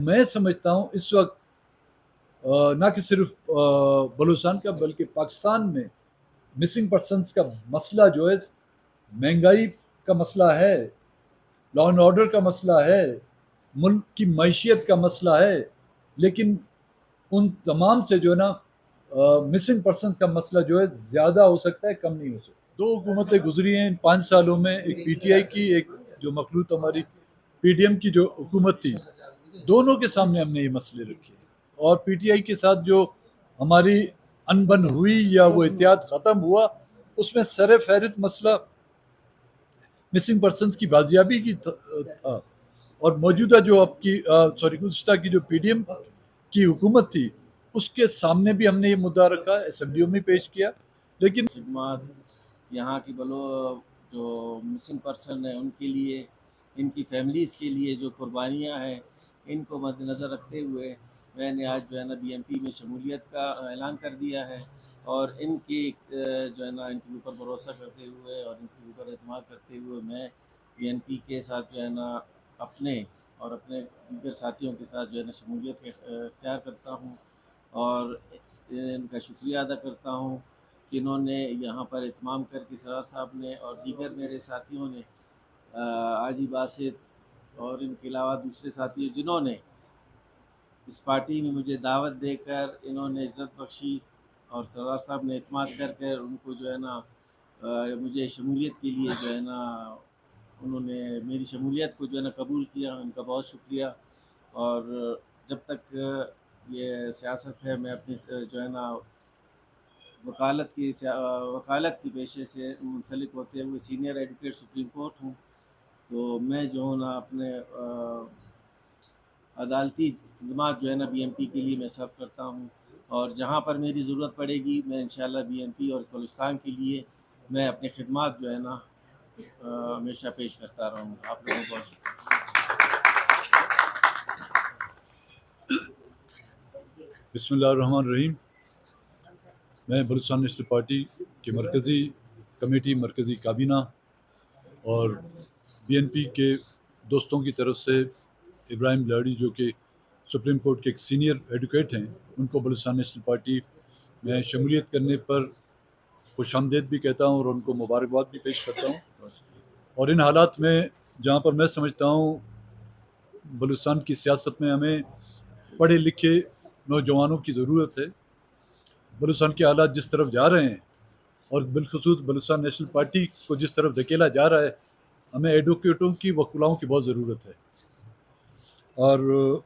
मैं समझता हूँ इस वक्त ना कि सिर्फ बलूचिस्तान का बल्कि पाकिस्तान में मिसिंग पर्सनस का मसला जो है महंगाई का मसला है, लॉ एंड ऑर्डर का मसला है, मुल्क की मैशियत का मसला है। लेकिन उन तमाम से जो है ना मिसिंग पर्सन का मसला जो है ज़्यादा हो सकता है, कम नहीं हो सकता। दो हुकूमतें गुजरी हैं इन 5 सालों में, एक पीटीआई की, एक जो मखलूत हमारी पीडीएम की जो हुकूमत थी। दोनों के सामने हमने ये मसले रखे और पीटीआई के साथ जो हमारी अनबन हुई या वो इत्तेहाद ख़त्म हुआ, उसमें सर फहरिस्त मसला मिसिंग पर्सनस की बाजियाबी की था। और मौजूदा जो आपकी सॉरी गुज़श्ता की जो पीडीएम की हुकूमत थी, उसके सामने भी हमने ये मुद्दा रखा, असेंबलियों में पेश किया। लेकिन खिदमत यहाँ की जो मिसिंग पर्सन है उनके लिए, इनकी फैमिलीज़ के लिए जो कुर्बानियाँ हैं, इनको मद्देनज़र रखते हुए मैंने आज जो है ना बीएमपी में शमूलियत का ऐलान कर दिया है। और इनके जो है ना इनके ऊपर भरोसा करते हुए और इनके ऊपर एतमाद करते हुए मैं बीएनपी के साथ जो है ना अपने और अपने दीगर साथियों के साथ जो है ना शमूलियत इख्तियार करता हूँ। और इनका शुक्रिया अदा करता हूँ कि इन्होंने यहाँ पर इत्माम करके सरार साहब ने और दीगर मेरे साथियों ने, आजी बासित और इनके अलावा दूसरे साथी जिन्होंने इस पार्टी में मुझे दावत देकर इन्होंने इज़्ज़त बख्शी और सरार साहब ने इत्माद कर कर उनको जो है ना मुझे शमूलियत के लिए जो है ना उन्होंने मेरी शमूलियत को जो है ना कबूल किया, उनका बहुत शुक्रिया। और जब तक ये सियासत है मैं अपनी जो है ना वकालत के पेशे से मुंसलिक होते हुए सीनियर एडवोकेट सुप्रीम कोर्ट हूँ। तो मैं जो हूँ ना अपने अदालती खिदमात जो है ना बीएमपी के लिए मैं सर्व करता हूँ। और जहाँ पर मेरी ज़रूरत पड़ेगी मैं इंशाल्लाह बीएमपी और बलूचिस्तान के लिए मैं अपनी खिदमात जो है ना हमेशा पेश करता रहूँगा। आप लोगों को बहुत शुक्रिया। बिस्मिल्लाहिर्रहमानिर्रहीम। मैं बलूचिस्तान नेशनल पार्टी की मरकज़ी कमेटी, मरकज़ी काबीना और बीएनपी के दोस्तों की तरफ से इब्राहिम लाड़ी, जो कि सुप्रीम कोर्ट के एक सीनियर एडवोकेट हैं, उनको बलूचिस्तान नेशनल पार्टी में शमूलियत करने पर खुशामदीद भी कहता हूँ और उनको मुबारकबाद भी पेश करता हूँ। और इन हालात में जहाँ पर मैं समझता हूँ बलूचिस्तान की सियासत में हमें पढ़े लिखे नौजवानों की ज़रूरत है। बलूचिस्तान के हालात जिस तरफ जा रहे हैं और बिलखसूस बलूचिस्तान नेशनल पार्टी को जिस तरफ धकेला जा रहा है, हमें एडवोकेटों की, वकीलों की बहुत ज़रूरत है। और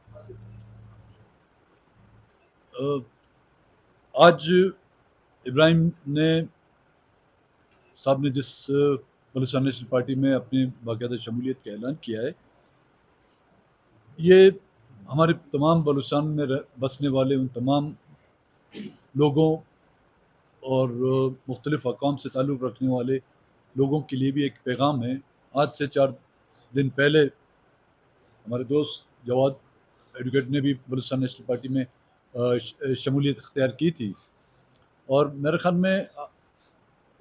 आज इब्राहिम ने साहब ने जिस बलूचिस्तान नेशनल पार्टी में अपनी बाकायदा शमूलियत का ऐलान किया है, ये हमारे तमाम बलूचिस्तान में बसने वाले उन तमाम लोगों और मुख्तलिफ़ अक़वाम से ताल्लुक़ रखने वाले लोगों के लिए भी एक पैगाम है। आज से 4 दिन पहले हमारे दोस्त जवाद एडवोकेट ने भी बलूचिस्तान नेशनल पार्टी में शमूलियत इख्तियार की थी। और मेरे ख़्याल में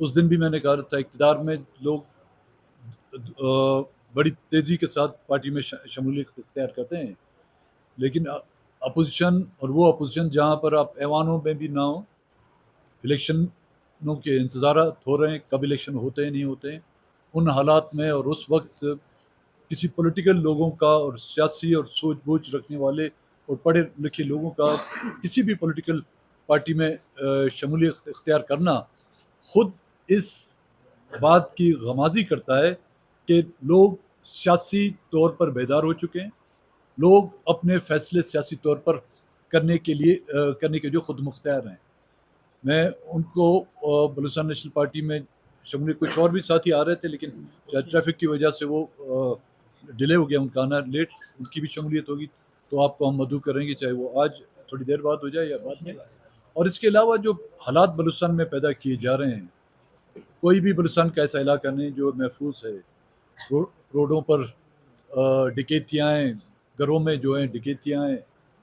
उस दिन भी मैंने कहा था, इक़्तिदार में लोग बड़ी तेज़ी के साथ पार्टी में शमूलियत इख्तियार करते हैं, लेकिन अपोज़िशन, और वो अपोज़िशन जहाँ पर आप ऐवानों में भी ना हो, इलेक्शनों के इंतज़ारात हो रहे हैं, कब इलेक्शन होते हैं नहीं होते हैं, उन हालात में और उस वक्त किसी पॉलिटिकल लोगों का और सियासी और सूझबूझ रखने वाले और पढ़े लिखे लोगों का किसी भी पॉलिटिकल पार्टी में शमूलियत इख्तियार करना खुद इस बात की गमाज़ी करता है कि लोग सियासी तौर पर बेदार हो चुके हैं। लोग अपने फ़ैसले सियासी तौर पर करने के जो खुद मुख्तियार हैं। मैं उनको बलूचिस्तान नेशनल पार्टी में शमूलियत, कुछ और भी साथी आ रहे थे लेकिन शायद ट्रैफ़िक की वजह से वो डिले हो गया उनका आना, लेट, उनकी भी शमूलियत होगी तो आपको हम मदऊ करेंगे, चाहे वो आज थोड़ी देर बाद हो जाए या बाद में। और इसके अलावा जो हालात बलूचिस्तान में पैदा किए जा रहे हैं, कोई भी बलूचिस्तान का ऐसा इलाका नहीं जो महफूज़ है। रोडों पर डकैतियाँ हैं, घरों में जो हैं डकैतियाँ हैं,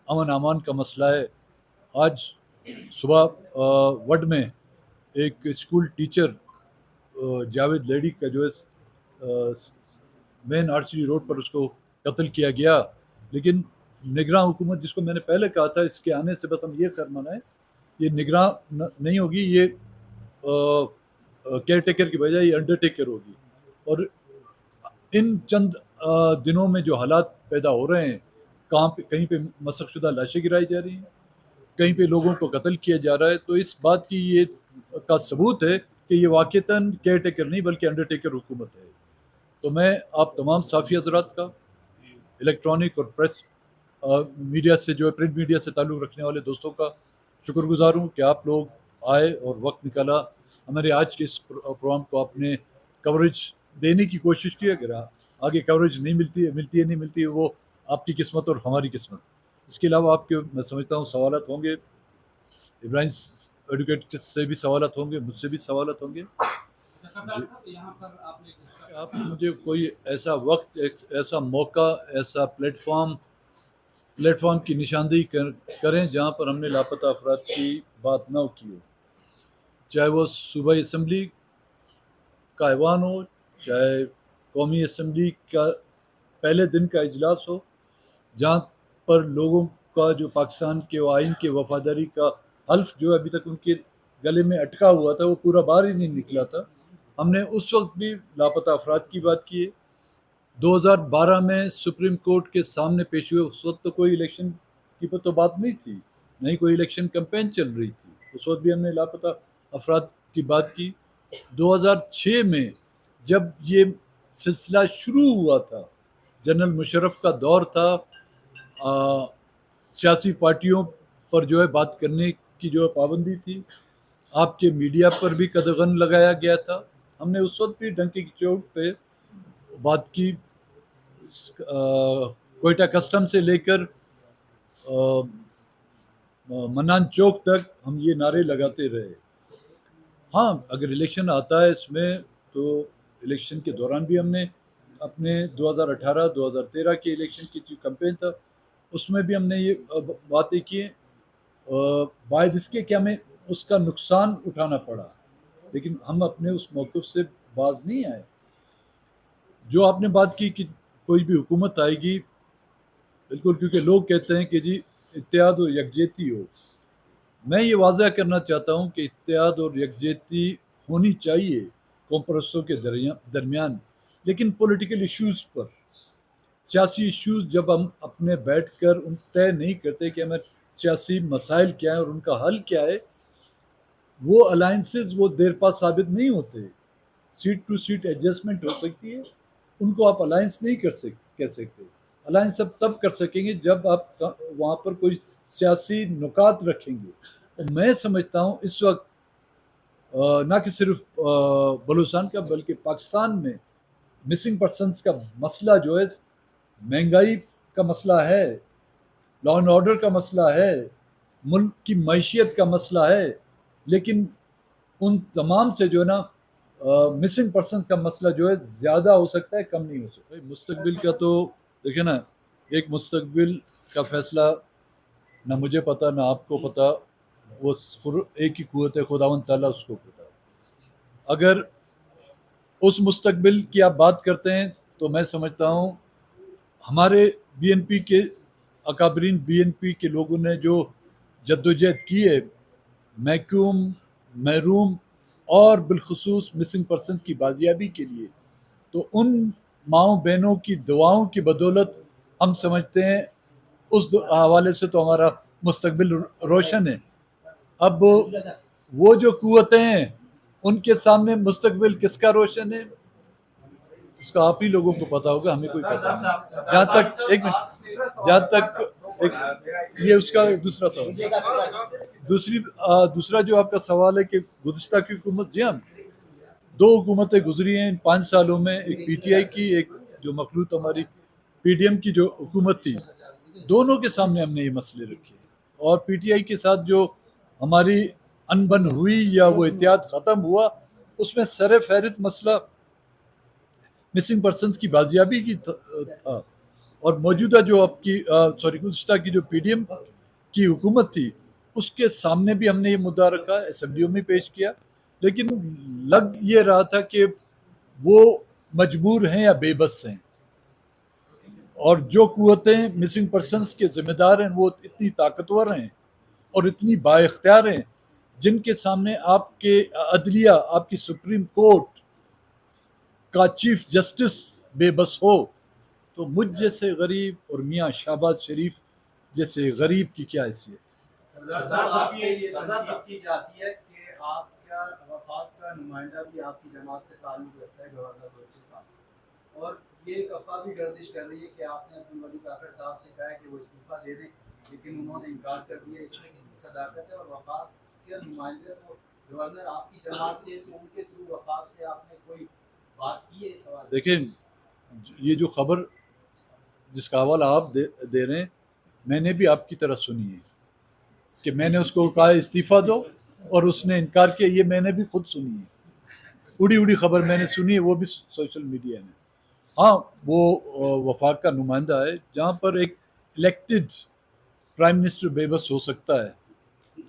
अमन-अमान का मसला है। आज सुबह वड में एक स्कूल टीचर जावेद लेडी का जो है मेन आरसी रोड पर उसको कत्ल किया गया। लेकिन निगरान हुकूमत जिसको मैंने पहले कहा था, इसके आने से बस हम ये खैर मनाएं, ये निगरान नहीं होगी, ये केयर टेकर की बजाय ये अंडरटेकर होगी। और इन चंद दिनों में जो हालात पैदा हो रहे हैं, कहीं पे मशक़शुदा लाशें गिराई जा रही हैं, कहीं पे लोगों को कत्ल किया जा रहा है, तो इस बात की ये का सबूत है कि ये वाक़ईतन केयर टेकर नहीं बल्कि अंडरटेकर हुकूमत है। तो मैं आप तमाम साफ़ी हज़रात का, इलेक्ट्रॉनिक और प्रेस मीडिया से जो है प्रिंट मीडिया से ताल्लुक़ रखने वाले दोस्तों का शुक्रगुज़ार हूँ कि आप लोग आए और वक्त निकाला, हमारे आज के इस प्रोग्राम को आपने कवरेज देने की कोशिश की। अगर आगे कवरेज नहीं मिलती है नहीं मिलती है, वो आपकी किस्मत और हमारी किस्मत। इसके अलावा आपके मैं समझता हूँ सवालात होंगे, इब्राहिम एडवोकेट से भी सवालात होंगे, मुझसे भी सवालात होंगे। आप मुझे कोई ऐसा वक्त, एक ऐसा मौका, ऐसा प्लेटफॉर्म की निशानदेही करें जहाँ पर हमने लापता अफराद की बात ना की हो, चाहे वो सूबाई असम्बली का ऐवान हो, चाहे कौमी असम्बली का पहले दिन का इजलास हो, जहाँ पर लोगों का जो पाकिस्तान के आइन के वफादारी का हल्फ जो अभी तक उनके गले में अटका हुआ था वो पूरा बाहर ही नहीं निकला था। हमने उस वक्त भी लापता अफराद की बात की है। 2012 में सुप्रीम कोर्ट के सामने पेश हुए, उस वक्त तो कोई इलेक्शन की तो बात नहीं थी, नहीं कोई इलेक्शन कैंपेन चल रही थी, उस वक्त भी हमने लापता अफराद की बात की। 2006 में जब ये सिलसिला शुरू हुआ था, जनरल मुशर्रफ का दौर था, सियासी पार्टियों पर जो है बात करने की जो है पाबंदी थी, आपके मीडिया पर भी कदगन लगाया गया था। हमने उस वक्त भी डंके की चोट पे बात की, कोयटा कस्टम से लेकर मन्नान चौक तक हम ये नारे लगाते रहे। हाँ, अगर इलेक्शन आता है इसमें, तो इलेक्शन के दौरान भी हमने अपने 2018-2013 के इलेक्शन की जो कैंपेन था उसमें भी हमने ये बातें की, बाद इसके कि हमें उसका नुकसान उठाना पड़ा, लेकिन हम अपने उस मौक़िफ़ से बाज नहीं आए। जो आपने बात की कि कोई भी हुकूमत आएगी, बिल्कुल, क्योंकि लोग कहते हैं कि जी इत्तेहाद और यकजहती हो। मैं ये वाज़ह करना चाहता हूँ कि इत्तेहाद और यकजहती होनी चाहिए कौम परस्तों के दरमियान, लेकिन पॉलिटिकल इश्यूज़ पर, सियासी इश्यूज़ जब हम अपने बैठकर उन तय नहीं करते कि हमें सियासी मसाइल क्या हैं और उनका हल क्या है, वो अलायंसेस वो देर पा साबित नहीं होते। सीट टू सीट एडजस्टमेंट हो सकती है, उनको आप अलायंस नहीं कह सकते। अलायंस अब तब कर सकेंगे जब आप वहाँ पर कोई सियासी नुकात रखेंगे। तो मैं समझता हूँ इस वक्त ना कि सिर्फ बलूचिस्तान का बल्कि पाकिस्तान में मिसिंग पर्सनस का मसला जो है, महंगाई का मसला है, लॉ एंड ऑर्डर का मसला है, मुल्क की मैशियत का मसला है, लेकिन उन तमाम से जो है ना मिसिंग पर्सनस का मसला जो है ज़्यादा हो सकता है, कम नहीं हो सकता। मुस्तकबिल का तो देखिए ना, एक मुस्तकबिल का फ़ैसला ना मुझे पता ना आपको पता, वो एक ही कुव्वत है, खुदावंद ताला उसको पता। अगर उस मुस्तकबिल की आप बात करते हैं तो मैं समझता हूँ हमारे बीएनपी के अकाबरीन बीएनपी के लोगों ने जो जद्दोजहद की है महकूम, महरूम और बिलखुसूस मिसिंग पर्सन की बाजियाबी के लिए, तो उन माओ बहनों की दुआओं की बदौलत हम समझते हैं उस हवाले से तो हमारा मुस्तकबिल रोशन है। अब वो जो कुव्वतें हैं उनके सामने मुस्तकबिल किसका रोशन है, उसका आप ही लोगों को पता होगा, हमें कोई पता नहीं। जहाँ तक एक मिनट, जहाँ तक एक ये उसका दूसरा सवाल, दूसरा जो आपका सवाल है कि गुज़िश्ता की हुकूमत, जी हाँ, 2 हुकूमतें गुजरी हैं इन 5 सालों में, एक पीटीआई की, एक जो मखलूत हमारी पीडीएम की जो हुकूमत थी, दोनों के सामने हमने ये मसले रखे। और पीटीआई के साथ जो हमारी अनबन हुई या वो इत्तेहाद ख़त्म हुआ, उसमें सर फहरिस्त मसला मिसिंग पर्सनस की बाजियाबी की था। और मौजूदा जो आपकी गुज़िश्ता की जो पीडीएम की हुकूमत थी, उसके सामने भी हमने ये मुद्दा रखा, असेंबलियों में पेश किया, लेकिन लग ये रहा था कि वो मजबूर हैं या बेबस हैं। और जो कुव्वतें मिसिंग पर्सनस के जिम्मेदार हैं वो इतनी ताकतवर हैं और इतनी बाइख्तियार हैं, जिनके सामने आपके अदलिया, आपकी सुप्रीम कोर्ट का चीफ जस्टिस बेबस हो, तो मुझ जैसे गरीब और मियाँ शहबाज शरीफ जैसे गरीब की क्या हैसियत। सरदार साहब ये तनकीद की जाती है कि आपका वफाक का नुमाइंदा भी आपकी जमात से ताल्लुक़ रखता है, गवर्नर बलोचिस्तान, और ये एक अफवाह भी गर्दिश कर रही है कि आपने अब्दुल वली काकर साहब से कहा है कि वो इस्तीफा दे दें, लेकिन उन्होंने इनकार कर दिया। इसमें कितनी सदाकत है? और वफाक के नुमाइंदे तो गवर्नर आपकी जमात से, तो उनके थ्रू वफाक से आपने कोई बात की है? सवाल देखें, ये जो खबर जिसका हवाला आप दे रहे हैं, मैंने भी आपकी तरह सुनी है कि मैंने उसको कहा इस्तीफ़ा दो और उसने इनकार किया। ये मैंने भी खुद सुनी है, उड़ी उड़ी खबर मैंने सुनी है, वो भी सोशल मीडिया में। हाँ, वो वफाक का नुमाइंदा है। जहाँ पर एक इलेक्टेड प्राइम मिनिस्टर बेबस हो सकता है,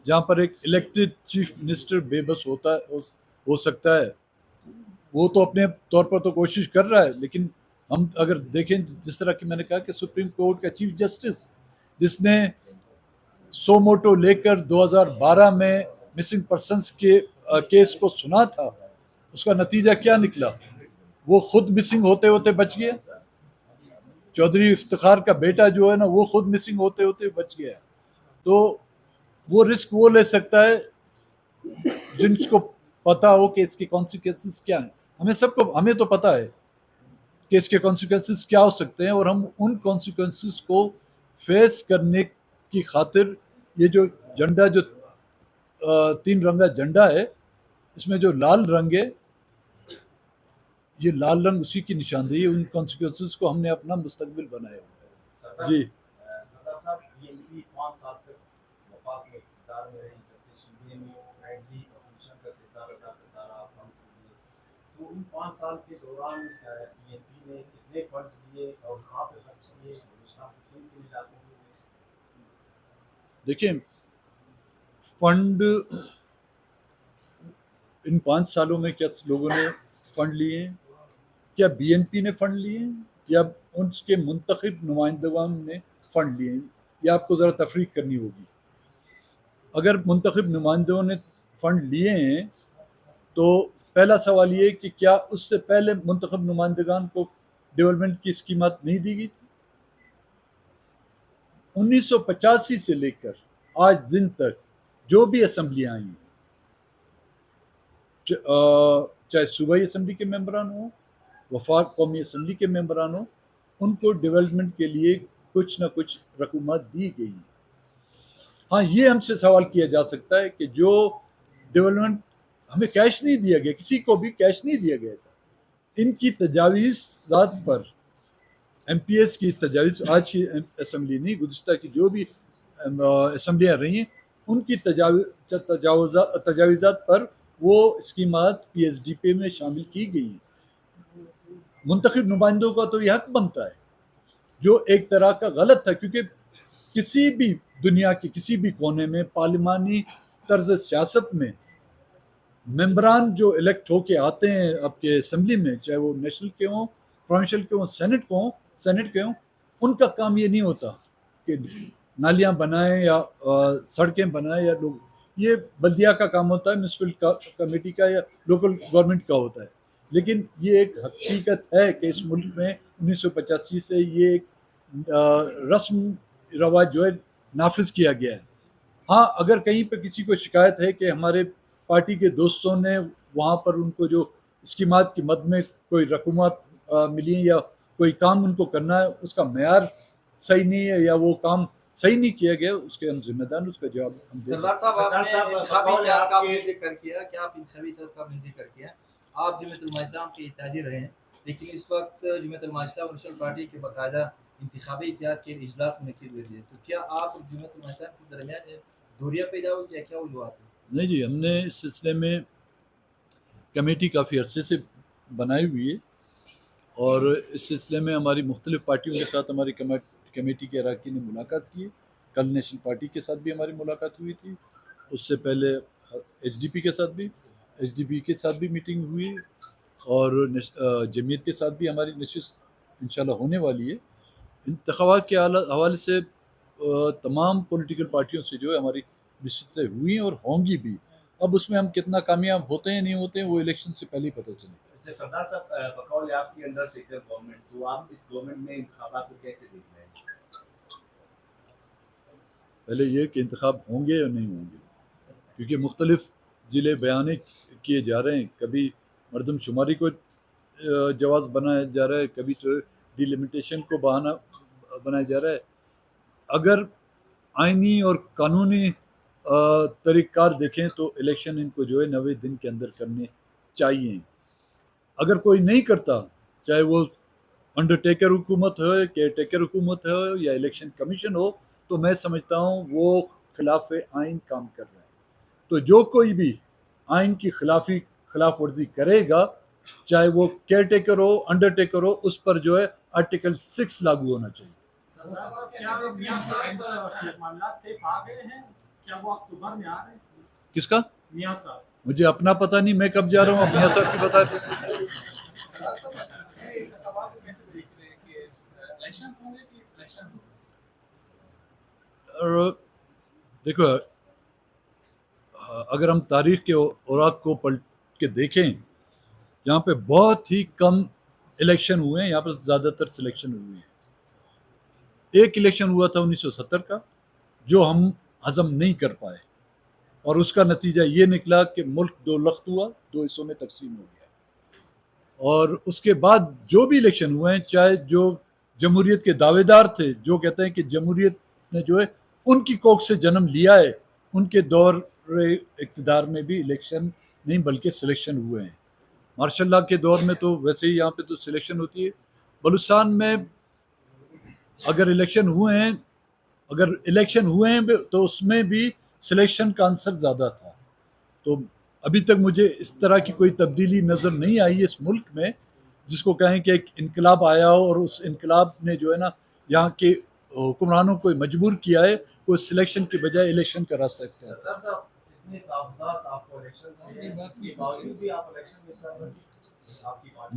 जहाँ पर एक इलेक्टेड चीफ मिनिस्टर बेबस हो सकता है, वो तो अपने तौर पर तो कोशिश कर रहा है। लेकिन हम अगर देखें, जिस तरह की मैंने कहा कि सुप्रीम कोर्ट का चीफ जस्टिस, जिसने सोमोटो लेकर 2012 में मिसिंग पर्सन्स के केस को सुना था, उसका नतीजा क्या निकला? वो खुद मिसिंग होते होते बच गया। चौधरी इफ्तिखार का बेटा जो है ना, वो खुद मिसिंग होते होते बच गया। तो वो रिस्क वो ले सकता है जिनको पता हो कि इसके कॉन्सिक्वेंसेस क्या हैं। हमें तो पता है कि इसके कॉन्सिक्वेंसेस क्या हो सकते हैं, और हम उन कॉन्सिक्वेंसेस को फेस करने की खातिर ये जो झंडा, जो 3 रंगा झंडा है, इसमें जो लाल रंग है, ये लाल रंग उसी की निशानदेही है। उन कॉन्सिक्वेंसेस को हमने अपना मुस्तकबिल बनाया हुआ है। जी सरदार साहब, ये 5 साल तक वफाक में इक़्तिदार में रही, जबकि सूबे में फ्रेंडली अपोजिशन का किरदार अदा करता रहा, फंड्स लिए। तो उन 5 साल के दौरान बीएनपी ने कितने फंड्स लिए और कहाँ पे खर्च किए, हिंदुस्तान के किन किन इलाकों में? देखिए, फंड इन 5 सालों में क्या लोगों ने फंड लिए हैं? क्या बीएनपी ने फंड लिए हैं या उनके मुंतखब नुमाइंदगान ने फंड लिए हैं? ये आपको ज़रा तफरीक करनी होगी। अगर मुंतखब नुमाइंदों ने फंड लिए हैं, तो पहला सवाल ये कि क्या उससे पहले मुंतखब नुमाइंदगान को डेवलपमेंट की स्कीमात नहीं दी गई थी? 1985 से लेकर आज दिन तक जो भी असम्बलियाँ आई, चाहे सूबाई असम्बली के मेंबरान हो, वफाक कौमी असम्बली के मेंबरान हो, उनको डेवलपमेंट के लिए कुछ ना कुछ रकूमत दी गई। हाँ, ये हमसे सवाल किया जा सकता है कि जो डेवलपमेंट हमें कैश नहीं दिया गया, किसी को भी कैश नहीं दिया गया था। इनकी तजावीज़ात पर MPS की तजावीज़, आज की असम्बली नहीं, गुज़िश्ता की जो भी असम्बलियाँ रही हैं, उनकी तजावीज़ात पर वो स्कीमात PSDP में शामिल की गई हैं। मुंतखब नुमाइंदों का तो यह हक बनता है, जो एक तरह का गलत था, क्योंकि किसी भी दुनिया के किसी भी कोने में पार्लिमानी तर्ज सियासत में मेंबरान जो इलेक्ट होके आते हैं आपके असम्बली में, चाहे वो नेशनल के हों, प्रोविंशियल के हों, सेनेट के हों, उनका काम ये नहीं होता कि नालियाँ बनाएं या सड़कें बनाएं या लोग, ये बल्दिया का काम होता है, म्यूनसिपल कमेटी का या लोकल गवर्नमेंट का होता है। लेकिन ये एक हकीकत है कि इस मुल्क में 1985 से ये एक रस्म रवाज जो है नाफिज किया गया है। हाँ, अगर कहीं पे किसी को शिकायत है कि हमारे पार्टी के दोस्तों ने वहाँ पर उनको जो स्कीमात की मद में कोई रकूमत मिली या कोई काम उनको करना है, उसका मेयार सही नहीं है या वो काम सही नहीं किया गया, उसके हम जिम्मेदार, उसका जवाब हम दे सकते हैं। सरदार साहब, आपने इंतखाबी इत्तेहाद का आपने जिक्र किया कि आप इंतखाबी इत्तेहाद का आपने जिक्र किया, आप जमात उल-इस्लाम के इत्तेहादी रहे हैं, लेकिन इस वक्त जमात उल-इस्लाम और नेशनल पार्टी के बाकायदा इंतखाबी इत्तेहाद के इजलास मुनक्किद हुए थे, तो क्या आप जमात उल-इस्लाम के दरमियान दूरियां पैदा हो गया, क्या वजूहात है? नहीं जी, हमने इस सिलसिले में कमेटी काफ़ी अरसे से बनाई हुई है, और इस सिलसिले में हमारी मुख्तलिफ पार्टियों के साथ हमारी कमेटी के अरकान ने मुलाकात की। कल नेशनल पार्टी के साथ भी हमारी मुलाकात हुई थी, उससे पहले HDP के साथ भी मीटिंग हुई, और जमीयत के साथ भी हमारी नशिस्त इंशाल्लाह होने वाली है। इंतखाबात के हवाले से तमाम पॉलिटिकल पार्टियों से जो है हमारी निश्चित से हुई और होंगी भी। अब उसमें हम कितना कामयाब होते हैं नहीं होते हैं वो इलेक्शन से पहले ही पता चलेगा। जैसे सरदार साहब बकौल आपकी अंडरटेकर गवर्नमेंट, तो आप इस गवर्नमेंट में इंतखाबात को कैसे देख रहे हैं? पहले ये कि इंतखाब होंगे या नहीं होंगे, क्योंकि मुख्तलिफ ज़िले बयाने किए जा रहे हैं। कभी मरदमशुमारी को जवाज़ बनाया जा रहा है, कभी तो डिलिमिटेशन को बहाना बनाया जा रहा है। अगर आइनी और कानूनी तरीक़ार देखें तो इलेक्शन इनको जो है 90 दिन के अंदर करने चाहिए। अगर कोई नहीं करता, चाहे वो अंडरटेकर हुकूमत हो, केयरटेकर हुकूमत हो या इलेक्शन कमीशन हो, तो मैं समझता हूँ वो खिलाफ आइन काम कर रहा है। तो जो कोई भी आइन की खिलाफ वर्जी करेगा, चाहे वो केयरटेकर हो, अंडरटेकर हो, उस पर जो है आर्टिकल 6 लागू होना चाहिए। सरदार साहब, क्या मियां साहब मामला तय आ गए हैं? क्या वो अक्टूबर में आ रहे हैं? किसका? मियां साहब। मुझे अपना पता नहीं, मैं कब जा रहा हूँ, मियां साहब की बता दीजिए। सरदार साहब, ये इंतखाबात को कैसे देख रहे हैं कि इलेक्शंस होंगे कि सिलेक्शन होंगे? और देखो, अगर हम तारीख के औराक को पलट के देखें, यहाँ पे बहुत ही कम इलेक्शन हुए हैं, यहाँ पर ज़्यादातर सिलेक्शन हुए हैं। एक इलेक्शन हुआ था 1970 का, जो हम हजम नहीं कर पाए, और उसका नतीजा ये निकला कि मुल्क दो लख्त हुआ, दो हिस्सों में तकसीम हो गया। और उसके बाद जो भी इलेक्शन हुए हैं, चाहे जो जमहूरियत के दावेदार थे, जो कहते हैं कि जमहूरियत ने जो है उनकी कोख से जन्म लिया है, उनके दौर इक़्तिदार में भी इलेक्शन नहीं बल्कि सिलेक्शन हुए हैं। मार्शल लॉ के दौर में तो वैसे ही यहाँ पे तो सिलेक्शन होती है। बलूचिस्तान में अगर इलेक्शन हुए हैं तो उसमें भी सिलेक्शन का आंसर ज़्यादा था। तो अभी तक मुझे इस तरह की कोई तब्दीली नज़र नहीं आई है इस मुल्क में, जिसको कहें कि एक इनकलाब आया हो और उस इनकलाब ने जो है ना यहाँ के हुक्मरानों को मजबूर किया है वो सिलेक्शन के बजाय इलेक्शन का रास्ता इख्तियार करें। सरदार साहब, इतने तहफ़्फ़ुज़ात आपको इलेक्शन से हैं, इसके बावजूद भी आप इलेक्शन में सर आपकी पार्टी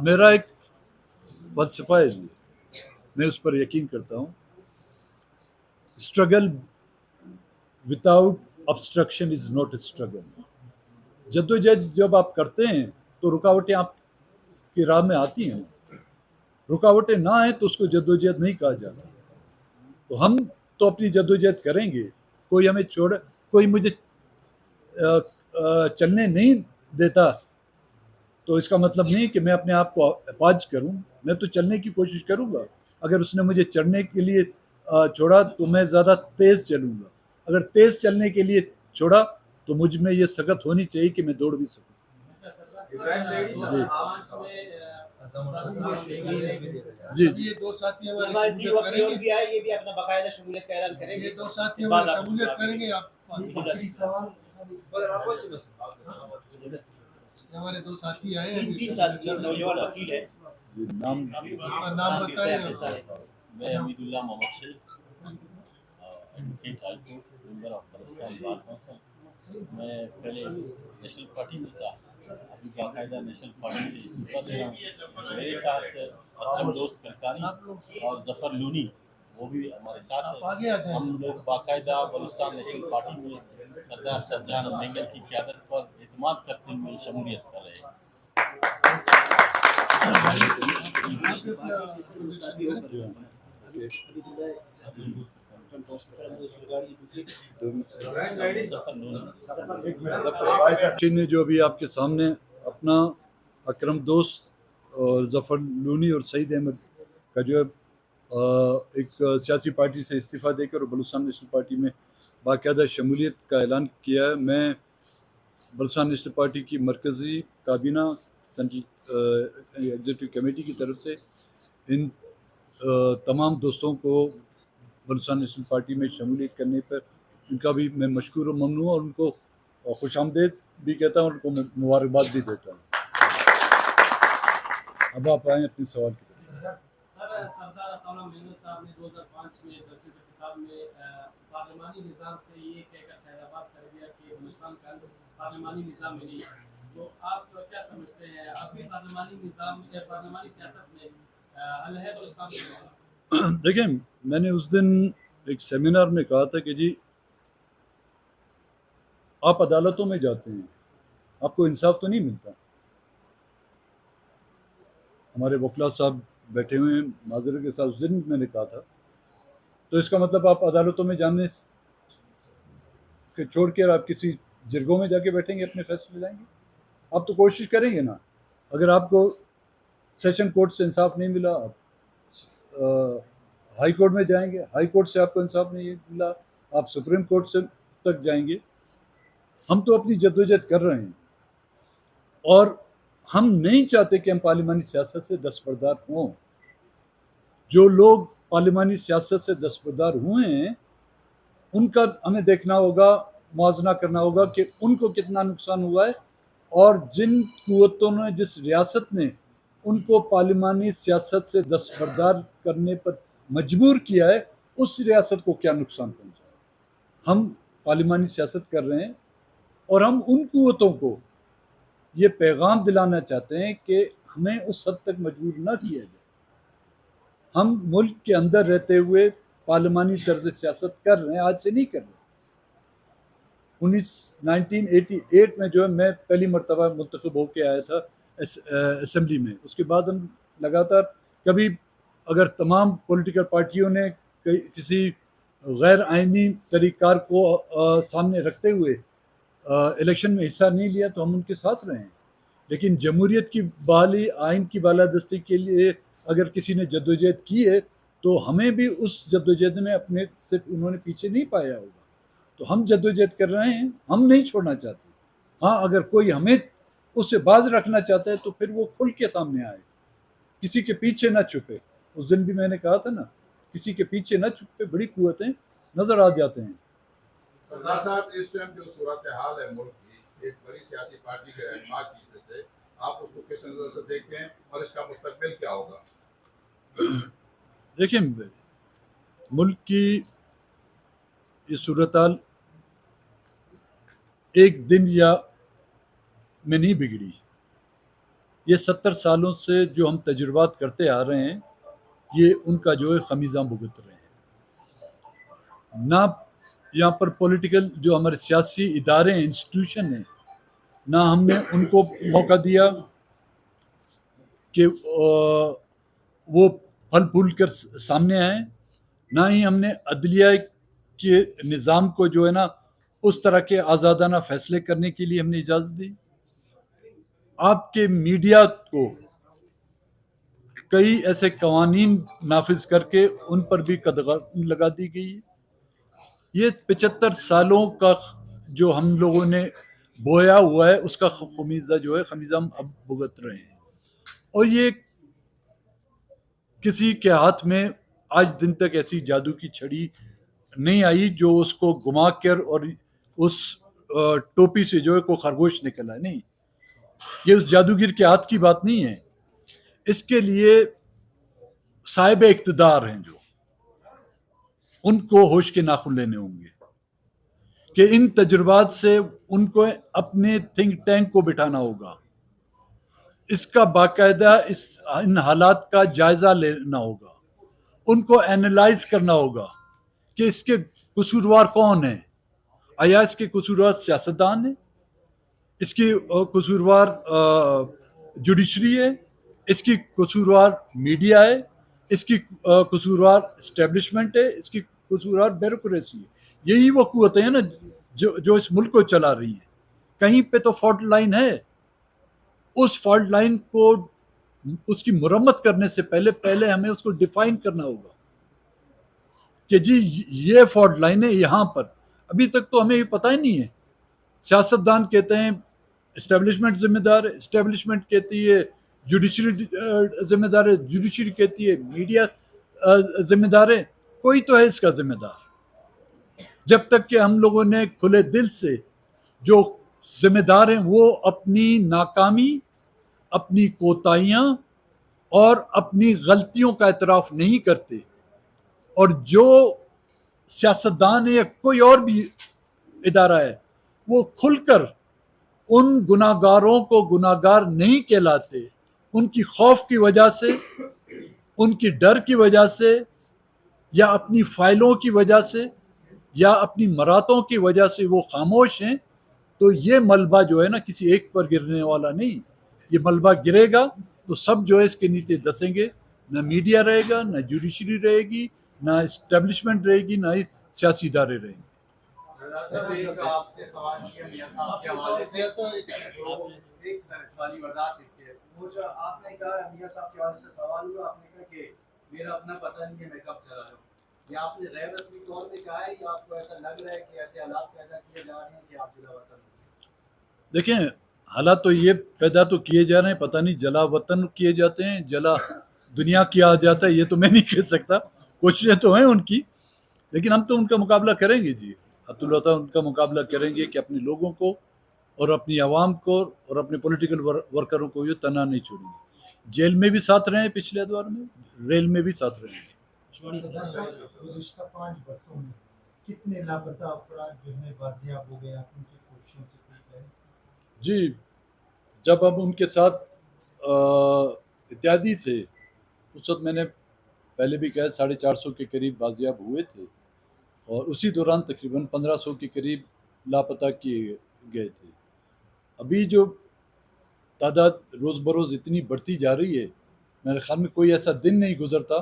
मेरा एक फ़लसफ़ा है जी, मैं उस पर यकीन करता हूँ। Struggle without obstruction is not a struggle. जद्दोजहद जब आप करते हैं तो रुकावटें आपकी राह में आती हैं, रुकावटें ना आए तो उसको जद्दोजहद नहीं कहा जाता। तो हम तो अपनी जद्दोजहद करेंगे, कोई मुझे चलने नहीं देता तो इसका मतलब नहीं कि मैं अपने आप को अपाज करूं। मैं तो चलने की कोशिश करूंगा। अगर उसने मुझे चढ़ने के लिए छोड़ा तो मैं ज़्यादा तेज़ चलूँगा। अगर तेज़ चलने के लिए छोड़ा तो मुझ में ये सकत होनी चाहिए कि मैं दौड़ भी सकूँ। जी जी, ये दो साथी हमारे ये भी अपना बाकायदा शमूलियत का ऐलान करेंगे। ये दो साथी हमारे शमूलियत करेंगे। आप हमारे दो साथी आए हैं, तीन साथी नौजवान वकील है। नाम बताएं। मैं Hamidullah Mohammad Sheikh, advocate high court, member of Balochistan bar council. मैं पहले नेशनल पार्टी में था, अभी बाकायदा नेशनल पार्टी से इस्तीफा दे रहा हूँ। मेरे साथ अकरम दोस्त करकारी और जफर लूनी वो भी हमारे साथ हैं। हम लोग बाकायदा बलूचिस्तान नेशनल पार्टी में सरदार सज्जान मेंगल की क़यादत पर एतमाद करते हुए शमूलियत कर रहे हैं। ने जो अभी आपके सामने अपना अकरम दोस्त और जफर लूनी और सईद अहमद का जो है एक सियासी पार्टी से इस्तीफ़ा देकर बलूचिस्तान नेशनल पार्टी में बाकायदा शमूलियत का ऐलान किया है। मैं बलूचिस्तान नेशनल पार्टी की मरकज़ी काबीना सेंट्रल एग्जीक्यूटिव कमेटी की तरफ से इन तमाम दोस्तों को बलूचिस्तान नेशनल पार्टी में शमूलियत करने पर उनका भी मैं मशकूर और ममनून और उनको खुशामदीद भी कहता हूँ, उनको मुबारकबाद भी देता हूँ। अब आप आएँ अपने सवाल की तरफ। सरदार अताउल्लाह मेंगल साहब ने 2005 में दरसी से खिताब में पार्लिमानी निज़ाम से ये कहकर खैराबाद कर दिया कि बलूचिस्तान का पार्लिमानी निज़ाम में नहीं है। तो आप क्या समझते हैं, अब भी पार्लिमानी निज़ाम या पार्लिमानी सियासत में हल है बलूचिस्तान में? देखिए, मैंने उस दिन एक सेमिनार में कहा था कि जी आप अदालतों में जाते हैं, आपको इंसाफ तो नहीं मिलता। हमारे वकला साहब बैठे हुए हैं माजरे के साथ, उस दिन मैंने कहा था। तो इसका मतलब आप अदालतों में जाने के छोड़ कर आप किसी जिरगों में जाके बैठेंगे, अपने फैसले लाएंगे? आप तो कोशिश करेंगे ना। अगर आपको सेशन कोर्ट से इंसाफ नहीं मिला, आप हाई कोर्ट में जाएंगे, हाई कोर्ट से आपको इंसाफ नहीं मिला, आप सुप्रीम कोर्ट से तक जाएंगे। हम तो अपनी जद्दोजहद कर रहे हैं और हम नहीं चाहते कि हम पार्लिमानी सियासत से दस्तबरदार हों। जो लोग पार्लिमानी सियासत से दस्तबरदार हुए हैं उनका हमें देखना होगा, मुआवजा करना होगा कि उनको कितना नुकसान हुआ है, और जिन कुव्वतों ने, जिस रियासत ने उनको पार्लिमानी सियासत से दस्तबरदार करने पर मजबूर किया है, उस रियासत को क्या नुकसान पहुंचा। हम पार्लिमानी सियासत कर रहे हैं और हम उन कुव्वतों को ये पैगाम दिलाना चाहते हैं कि हमें उस हद तक मजबूर ना किया जाए। हम मुल्क के अंदर रहते हुए पार्लिमानी तर्ज सियासत कर रहे हैं, आज से नहीं कर रहे। 1988 में जो है मैं पहली मरतबा मुंतखब होके आया था असम्बली में। उसके बाद हम लगातार, कभी अगर तमाम पॉलिटिकल पार्टियों ने किसी गैर आइनी तरीक़ार को सामने रखते हुए इलेक्शन में हिस्सा नहीं लिया तो हम उनके साथ रहे हैं। लेकिन जमहूरियत की बहाली, आइन की बालादस्ती के लिए अगर किसी ने जद्दोजहद की है तो हमें भी उस जद्दोजहद में अपने से उन्होंने पीछे नहीं पाया होगा। तो हम जद्दोजहद कर रहे हैं, हम नहीं छोड़ना चाहते। हाँ, अगर कोई हमें उससे बाज रखना चाहता है तो फिर वो खुल के सामने आए, किसी के पीछे ना छुपे। उस दिन भी मैंने कहा था ना, किसी के पीछे ना छुपे, बड़ी कुव्वतें नजर आ जाते हैं। सरदार साहब, इस टाइम जो सूरत हाल है मुल्क की, एक बड़ी सियासी पार्टी के रहनुमा की से आप उसको किस नजर से देखते हैं और इसका मुस्तकबिल क्या होगा? देखिए, मुल्क की ये सूरत हाल एक दिन या में नहीं बिगड़ी। ये 70 सालों से जो हम तजुर्बात करते आ रहे हैं, ये उनका जो है खमीज़ा भुगत रहे हैं। ना यहाँ पर पॉलिटिकल जो हमारे सियासी इदारे हैं, इंस्टीट्यूशन हैं, ना हमने उनको मौका दिया कि वो फल फूल कर सामने आए, ना ही हमने अदलिया के निज़ाम को जो है ना उस तरह के आज़ादाना फैसले करने के लिए हमने इजाज़त दी। आपके मीडिया को कई ऐसे कवानीन नाफिज करके उन पर भी कदगन लगा दी गई है। ये 75 सालों का जो हम लोगों ने बोया हुआ है, उसका खमीज़ा जो है, खमीज़ा हम अब भुगत रहे हैं। और ये किसी के हाथ में आज दिन तक ऐसी जादू की छड़ी नहीं आई जो उसको घुमा कर और उस टोपी से जो है को खरगोश निकला है। नहीं, ये उस जादूगर के हाथ की बात नहीं है। इसके लिए साहिब इख्तिदार हैं जो, उनको होश के नाखून लेने होंगे कि इन तजुर्बात से उनको अपने थिंक टैंक को बिठाना होगा, इसका बाकायदा इन हालात का जायज़ा लेना होगा, उनको एनालाइज करना होगा कि इसके कसूरवार कौन है। आया इसके कसूरवार सियासतदान है, इसकी कसूरवार जुडिशरी है, इसकी कसूरवार मीडिया है, इसकी कसूरवार इस्टेब्लिशमेंट है, इसकी कसूरवार ब्यूरोक्रेसी है। यही वो कुव्वतें हैं ना जो इस मुल्क को चला रही हैं। कहीं पे तो फॉल्ट लाइन है, उस फॉल्ट लाइन को, उसकी मुरम्मत करने से पहले हमें उसको डिफाइन करना होगा कि जी ये फॉल्ट लाइन है यहाँ पर। अभी तक तो हमें ये पता ही नहीं है। सियासतदान कहते हैं इस्टेब्लिशमेंट जिम्मेदार है, इस्टेब्लिशमेंट कहती है जुडिशरी जिम्मेदार है, जुडिशरी कहती है मीडिया जिम्मेदार है। कोई तो है इसका जिम्मेदार। जब तक कि हम लोगों ने खुले दिल से, जो जिम्मेदार हैं वो अपनी नाकामी, अपनी कोताहियाँ और अपनी गलतियों का एतराफ़ नहीं करते, और जो सियासतदान है या कोई और भी इदारा है वो खुलकर उन गुनाहगारों को गुनाहगार नहीं कहलाते, उनकी खौफ की वजह से उनकी डर की वजह से या अपनी फाइलों की वजह से या अपनी मरातों की वजह से वो खामोश हैं, तो ये मलबा जो है ना किसी एक पर गिरने वाला नहीं, ये मलबा गिरेगा तो सब जो है इसके नीचे दसेंगे, ना मीडिया रहेगा, ना जुडिशरी रहेगी, ना इस्टेब्लिशमेंट रहेगी, ना ही सियासी इदारे रहेंगे। सरदार साहब एक आपसे सवाल किया मियां साहब के हवाले से, एक खाली वजाहत इसके, वो जो आपने कहा मियां साहब के हवाले से सवाल हुआ, आपने कहा कि मेरा अपना पता नहीं है मैं कब चला रहा हूँ, ये आपने गैर रस्मी तौर पे कहा है या आपको ऐसा लग रहा है कि ऐसे हालात पैदा किए जा रहे हैं कि आप जिला वतन? देखें, हालात तो ये पैदा तो किए जा रहे हैं, पता नहीं जला वतन किए जाते हैं, जला दुनिया किया जाता है, ये तो मैं नहीं कह सकता। कोशिशें तो हैं उनकी, लेकिन हम तो उनका मुकाबला करेंगे जी, अब्दुल्ला साहब उनका मुकाबला करेंगे कि अपने लोगों को और अपनी आवाम को और अपने पॉलिटिकल वर्करों को ये तना नहीं छोड़ेंगे। जेल में भी साथ रहे, पिछले दौर में रेल में भी साथ रहेंगे। गुज़िश्ता 5 बरसों में कितने लापता अफराद जो है बाजियाब हो गए, आप उनकी कोशिशों से कोई फहरिस्त? जी, जब हम उनके साथ इत्यादि थे, उस वक्त मैंने पहले भी कहा 450 के करीब बाजियाब हुए थे और उसी दौरान तकरीबन 1500 के करीब लापता किए गए थे। अभी जो तादाद रोज़ बरोज़ इतनी बढ़ती जा रही है, मेरे ख्याल में कोई ऐसा दिन नहीं गुजरता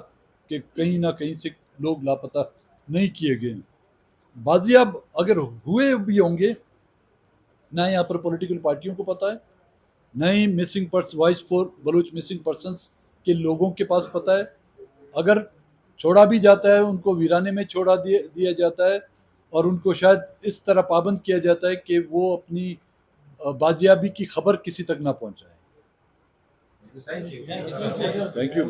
कि कहीं ना कहीं से लोग लापता नहीं किए गए। बाजियाब अगर हुए भी होंगे, ना यहाँ पर पॉलिटिकल पार्टियों को पता है, ना ही missing person voice for Baloch missing persons के लोगों के पास पता है। अगर छोड़ा भी जाता है, उनको वीराने में छोड़ा दिया जाता है और उनको शायद इस तरह पाबंद किया जाता है कि वो अपनी बाजियाबी की खबर किसी तक ना पहुंचाए। Thank you. Thank you.